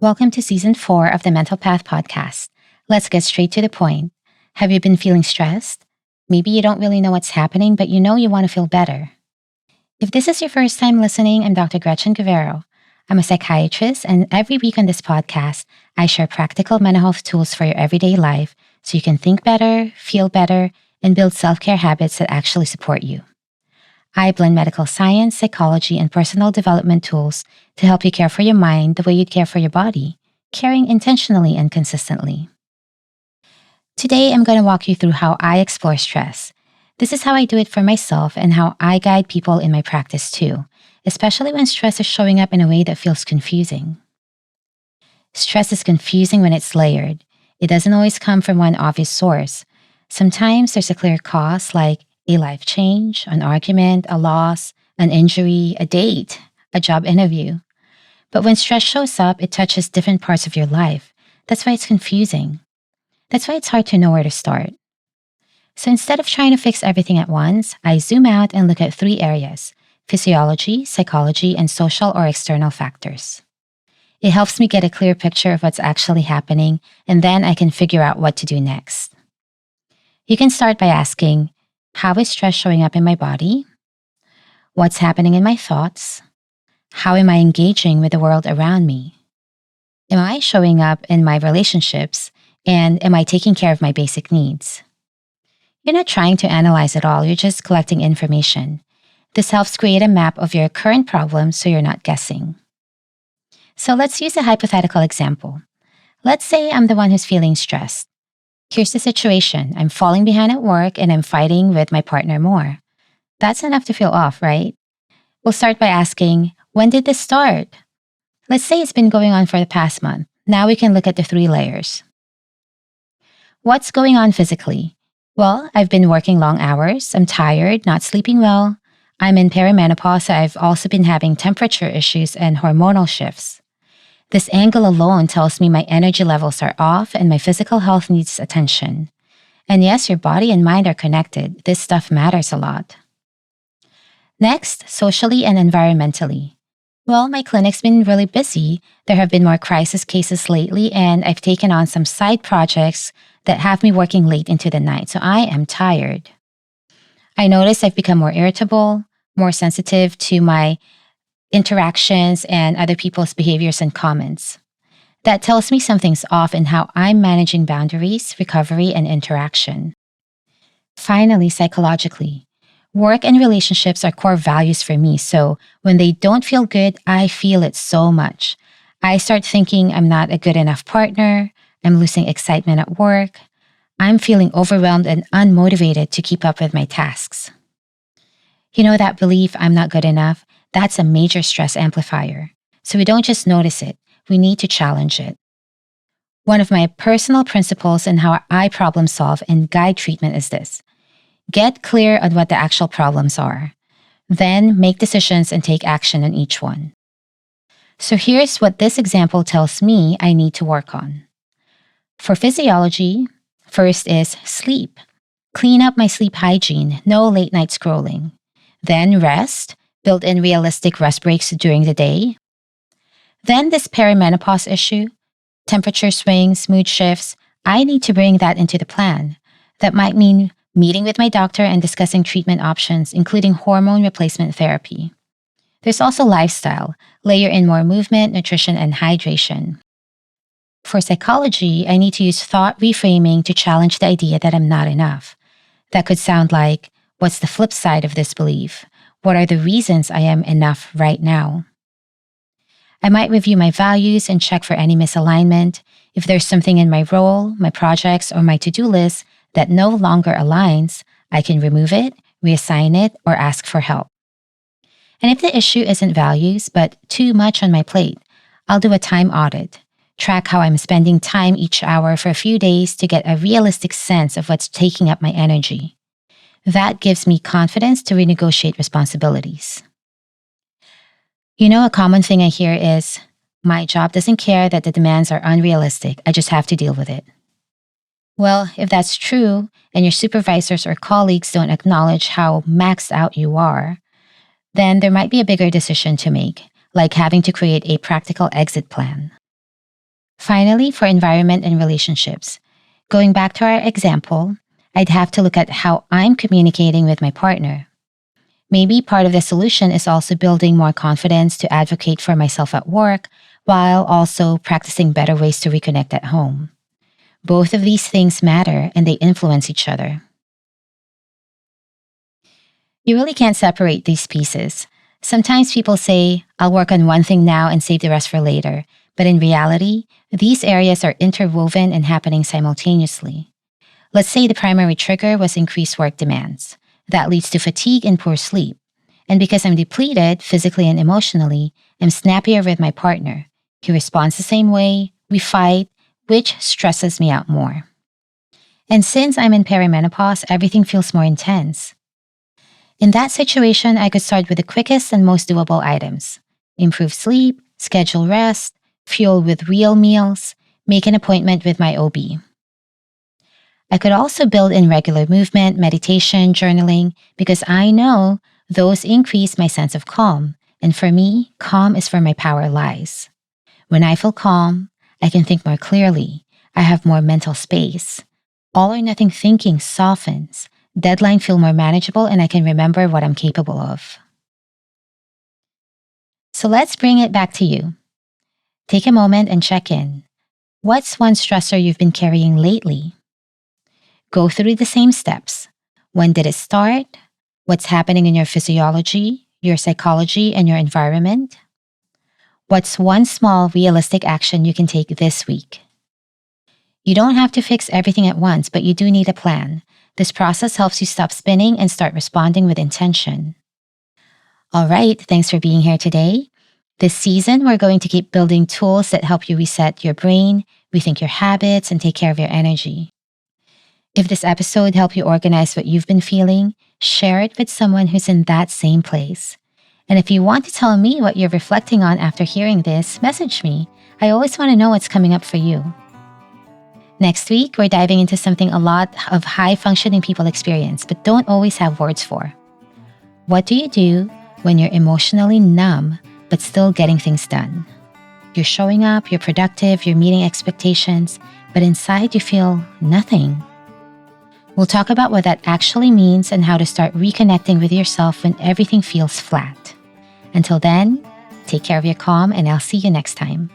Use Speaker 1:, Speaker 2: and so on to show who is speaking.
Speaker 1: Welcome to Season 4 of the Mental Path Podcast. Let's get straight to the point. Have you been feeling stressed? Maybe you don't really know what's happening, but you know you want to feel better. If this is your first time listening, I'm Dr. Gretchen Gavero. I'm a psychiatrist, and every week on this podcast, I share practical mental health tools for your everyday life so you can think better, feel better, and build self-care habits that actually support you. I blend medical science, psychology, and personal development tools to help you care for your mind the way you'd care for your body, caring intentionally and consistently. Today, I'm going to walk you through how I explore stress. This is how I do it for myself and how I guide people in my practice too, especially when stress is showing up in a way that feels confusing. Stress is confusing when it's layered. It doesn't always come from one obvious source. Sometimes there's a clear cause like a life change, an argument, a loss, an injury, a date, a job interview. But when stress shows up, it touches different parts of your life. That's why it's confusing. That's why it's hard to know where to start. So instead of trying to fix everything at once, I zoom out and look at 3 areas: physiology, psychology, and social or external factors. It helps me get a clear picture of what's actually happening, and then I can figure out what to do next. You can start by asking, how is stress showing up in my body? What's happening in my thoughts? How am I engaging with the world around me? Am I showing up in my relationships? And am I taking care of my basic needs? You're not trying to analyze it all, you're just collecting information. This helps create a map of your current problems so you're not guessing. So let's use a hypothetical example. Let's say I'm the one who's feeling stressed. Here's the situation. I'm falling behind at work and I'm fighting with my partner more. That's enough to feel off, right? We'll start by asking, when did this start? Let's say it's been going on for the past month. Now we can look at the 3 layers. What's going on physically? Well, I've been working long hours. I'm tired, not sleeping well. I'm in perimenopause, so I've also been having temperature issues and hormonal shifts. This angle alone tells me my energy levels are off and my physical health needs attention. And yes, your body and mind are connected. This stuff matters a lot. Next, socially and environmentally. Well, my clinic's been really busy. There have been more crisis cases lately, and I've taken on some side projects that have me working late into the night, so I am tired. I notice I've become more irritable, more sensitive to my interactions and other people's behaviors and comments. That tells me something's off in how I'm managing boundaries, recovery, and interaction. Finally, psychologically, work and relationships are core values for me, so when they don't feel good, I feel it so much. I start thinking I'm not a good enough partner, I'm losing excitement at work, I'm feeling overwhelmed and unmotivated to keep up with my tasks. You know, that belief I'm not good enough, that's a major stress amplifier. So we don't just notice it, we need to challenge it. One of my personal principles in how I problem solve and guide treatment is this: get clear on what the actual problems are. Then make decisions and take action on each one. So here's what this example tells me I need to work on. For physiology, first is sleep. Clean up my sleep hygiene, no late night scrolling. Then rest. Build in realistic rest breaks during the day. Then this perimenopause issue, temperature swings, mood shifts, I need to bring that into the plan. That might mean meeting with my doctor and discussing treatment options, including hormone replacement therapy. There's also lifestyle, layer in more movement, nutrition, and hydration. For psychology, I need to use thought reframing to challenge the idea that I'm not enough. That could sound like, what's the flip side of this belief? What are the reasons I am enough right now? I might review my values and check for any misalignment. If there's something in my role, my projects, or my to-do list that no longer aligns, I can remove it, reassign it, or ask for help. And if the issue isn't values, but too much on my plate, I'll do a time audit. Track how I'm spending time each hour for a few days to get a realistic sense of what's taking up my energy. That gives me confidence to renegotiate responsibilities. You know, a common thing I hear is, my job doesn't care that the demands are unrealistic, I just have to deal with it. Well, if that's true, and your supervisors or colleagues don't acknowledge how maxed out you are, then there might be a bigger decision to make, like having to create a practical exit plan. Finally, for environment and relationships, going back to our example, I'd have to look at how I'm communicating with my partner. Maybe part of the solution is also building more confidence to advocate for myself at work while also practicing better ways to reconnect at home. Both of these things matter and they influence each other. You really can't separate these pieces. Sometimes people say, I'll work on one thing now and save the rest for later. But in reality, these areas are interwoven and happening simultaneously. Let's say the primary trigger was increased work demands. That leads to fatigue and poor sleep. And because I'm depleted physically and emotionally, I'm snappier with my partner. He responds the same way, we fight, which stresses me out more. And since I'm in perimenopause, everything feels more intense. In that situation, I could start with the quickest and most doable items. Improve sleep, schedule rest, fuel with real meals, make an appointment with my OB. I could also build in regular movement, meditation, journaling, because I know those increase my sense of calm. And for me, calm is where my power lies. When I feel calm, I can think more clearly. I have more mental space. All or nothing thinking softens. Deadlines feel more manageable and I can remember what I'm capable of. So let's bring it back to you. Take a moment and check in. What's one stressor you've been carrying lately? Go through the same steps. When did it start? What's happening in your physiology, your psychology, and your environment? What's one small, realistic action you can take this week? You don't have to fix everything at once, but you do need a plan. This process helps you stop spinning and start responding with intention. All right, thanks for being here today. This season, we're going to keep building tools that help you reset your brain, rethink your habits, and take care of your energy. If this episode helped you organize what you've been feeling, share it with someone who's in that same place. And if you want to tell me what you're reflecting on after hearing this, message me. I always want to know what's coming up for you. Next week, we're diving into something a lot of high-functioning people experience, but don't always have words for. What do you do when you're emotionally numb, but still getting things done? You're showing up, you're productive, you're meeting expectations, but inside you feel nothing. We'll talk about what that actually means and how to start reconnecting with yourself when everything feels flat. Until then, take care of your calm, and I'll see you next time.